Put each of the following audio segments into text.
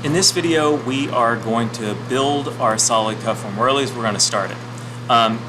In this video, we are going to build our solid cut form, or at least we're going to start it.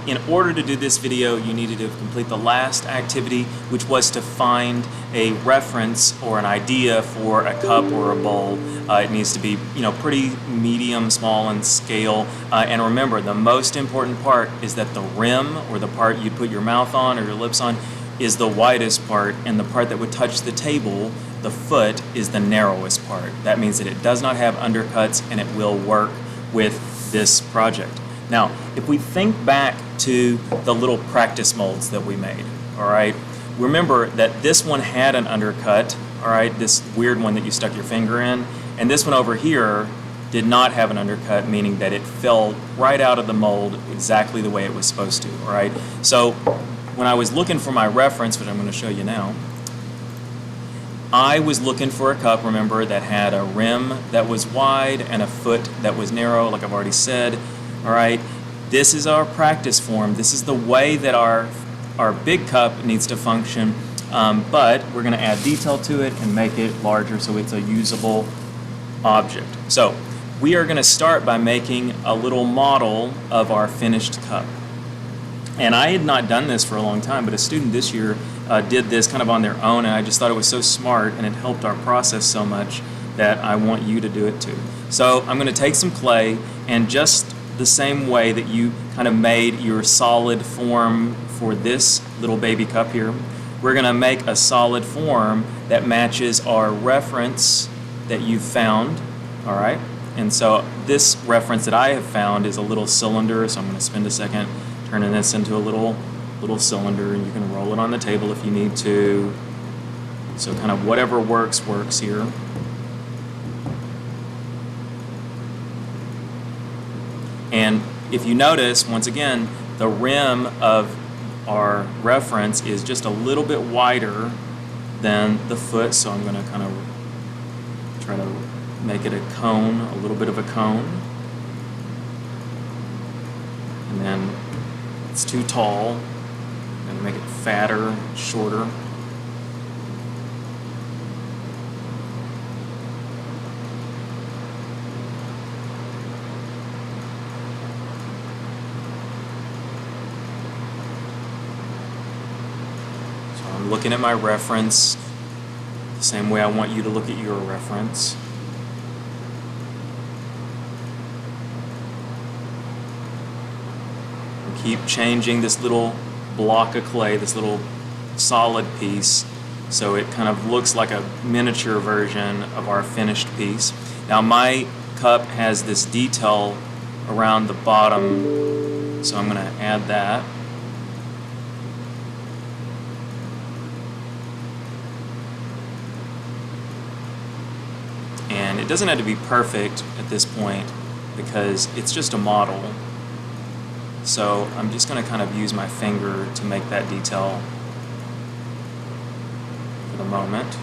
In order to do this video, you needed to complete the last activity, which was to find a reference or an idea for a cup or a bowl. It needs to be, pretty medium, small in scale. And remember, the most important part is that the rim, or the part you put your mouth on or your lips on, is the widest part, and the part that would touch the table, the foot, is the narrowest part. That means that it does not have undercuts and it will work with this project. Now, if we think back to the little practice molds that we made, all right, remember that this one had an undercut, all right, this weird one that you stuck your finger in, and this one over here did not have an undercut, meaning that it fell right out of the mold exactly the way it was supposed to, all right? So when I was looking for my reference, which I'm going to show you now, I was looking for a cup, remember, that had a rim that was wide and a foot that was narrow, like I've already said. All right, this is our practice form. This is the way that our big cup needs to function, but we're going to add detail to it and make it larger so it's a usable object. So we are going to start by making a little model of our finished cup. And I had not done this for a long time, but a student this year did this kind of on their own, and I just thought it was so smart and it helped our process so much that I want you to do it too. So I'm going to take some clay, and just the same way that you kind of made your solid form for this little baby cup here, we're going to make a solid form that matches our reference that you've found, all right? And so this reference that I have found is a little cylinder, so I'm going to spend a second turning this into a little cylinder, and you can roll it on the table if you need to. So kind of whatever works here. And if you notice, once again, the rim of our reference is just a little bit wider than the foot, so I'm going to kind of try to make it a cone, a little bit of a cone. And then it's too tall. I'm going to make it fatter, shorter. So I'm looking at my reference the same way I want you to look at your reference. Keep changing this little block of clay, this little solid piece, so it kind of looks like a miniature version of our finished piece. Now my cup has this detail around the bottom, so I'm going to add that. And it doesn't have to be perfect at this point because it's just a model. So I'm just going to kind of use my finger to make that detail for the moment.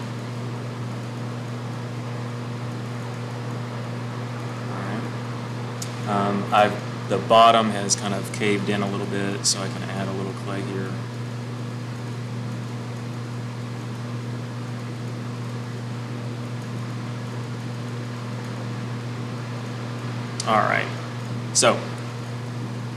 All right. The bottom has kind of caved in a little bit, so I can add a little clay here. All right. So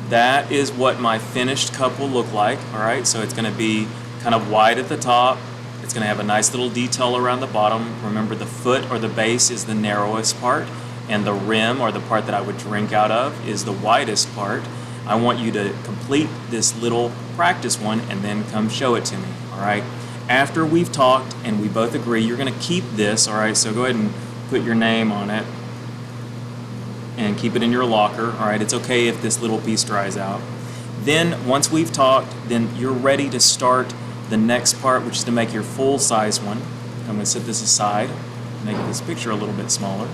that is what my finished cup will look like, all right? So it's going to be kind of wide at the top. It's going to have a nice little detail around the bottom. Remember, the foot or the base is the narrowest part, and the rim, or the part that I would drink out of, is the widest part. I want you to complete this little practice one and then come show it to me, all right? After we've talked and we both agree, you're going to keep this, all right? So go ahead and put your name on it and keep it in your locker, all right? It's okay if this little piece dries out. Then, once we've talked, then you're ready to start the next part, which is to make your full-size one. I'm going to set this aside, make this picture a little bit smaller.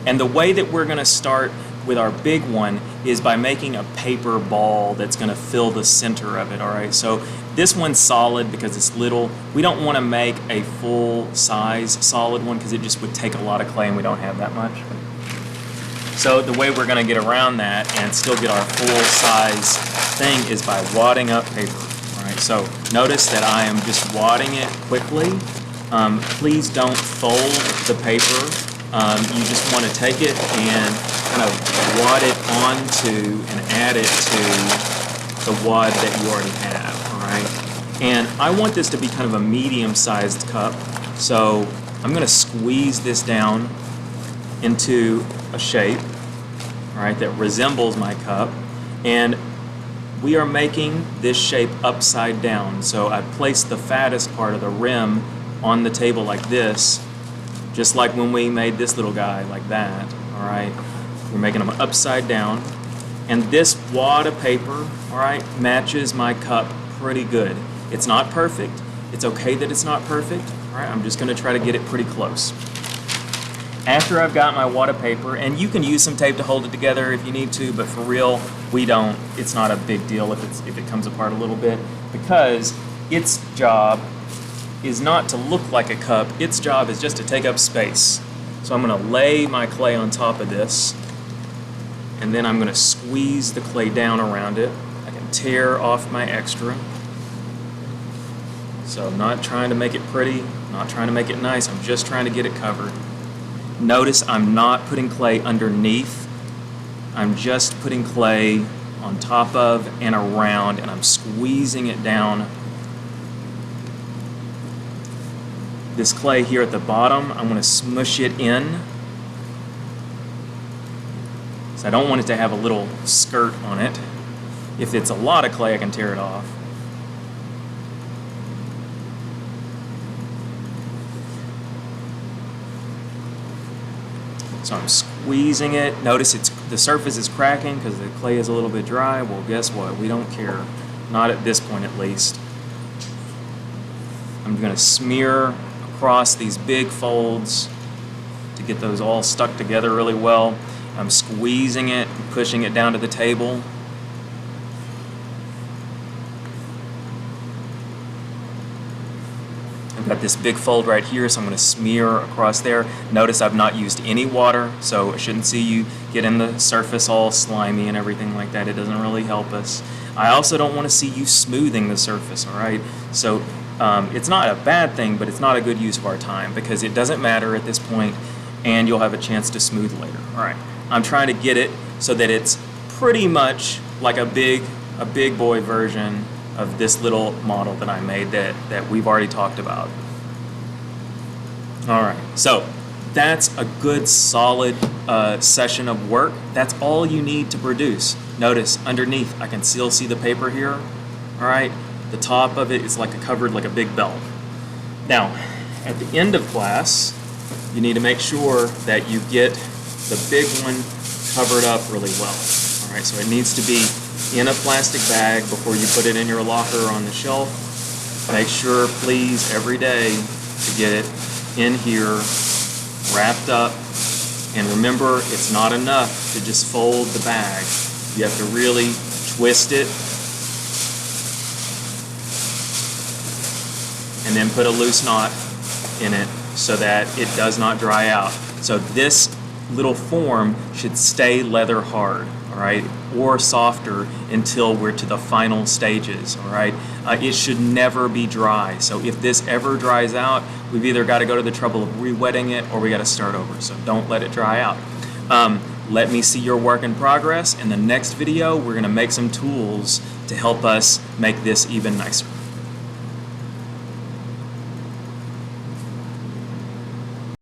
And the way that we're going to start with our big one is by making a paper ball that's going to fill the center of it, all right? So this one's solid because it's little. We don't want to make a full-size solid one because it just would take a lot of clay, and we don't have that much. So the way we're going to get around that and still get our full-size thing is by wadding up paper. All right, so notice that I am just wadding it quickly. Please don't fold the paper You just want to take it and kind of wad it onto and add it to the wad that you already have, all right? And I want this to be kind of a medium-sized cup, so I'm going to squeeze this down into a shape, all right, that resembles my cup. And we are making this shape upside down. So I placed the fattest part of the rim on the table like this, just like when we made this little guy like that, all right? We're making them upside down. And this wad of paper, all right, matches my cup pretty good. It's not perfect. It's okay that it's not perfect, all right? I'm just gonna try to get it pretty close. After I've got my wad of paper, and you can use some tape to hold it together if you need to, but for real, we don't. It's not a big deal if it comes apart a little bit, because its job is not to look like a cup. Its job is just to take up space. So I'm going to lay my clay on top of this, and then I'm going to squeeze the clay down around it. I can tear off my extra. So I'm not trying to make it pretty, not trying to make it nice, I'm just trying to get it covered. Notice I'm not putting clay underneath. I'm just putting clay on top of and around, and I'm squeezing it down. This clay here at the bottom, I'm going to smush it in. So I don't want it to have a little skirt on it. If it's a lot of clay, I can tear it off. So I'm squeezing it. Notice the surface is cracking because the clay is a little bit dry. Well, guess what? We don't care. Not at this point, at least. I'm going to smear across these big folds to get those all stuck together really well. I'm squeezing it, pushing it down to the table. I've got this big fold right here, so I'm going to smear across there. Notice I've not used any water, so I shouldn't see you get in the surface all slimy and everything like that. It doesn't really help us. I also don't want to see you smoothing the surface, all right? So it's not a bad thing, but it's not a good use of our time because it doesn't matter at this point, and you'll have a chance to smooth later. All right, I'm trying to get it so that it's pretty much like a big boy version of this little model that I made that we've already talked about. All right, so that's a good solid session of work. That's all you need to produce. Notice underneath I can still see the paper here. All right, the top of it is covered like a big belt. Now at the end of class you need to make sure that you get the big one covered up really well. All right, so it needs to be in a plastic bag before you put it in your locker on the shelf. Make sure, please, every day to get it in here, wrapped up. And remember, it's not enough to just fold the bag. You have to really twist it and then put a loose knot in it so that it does not dry out. So this little form should stay leather hard, all right, or softer until we're to the final stages, all right? It should never be dry. So if this ever dries out, we've either got to go to the trouble of re-wetting it or we got to start over. So don't let it dry out. Let me see your work in progress. In the next video, we're going to make some tools to help us make this even nicer.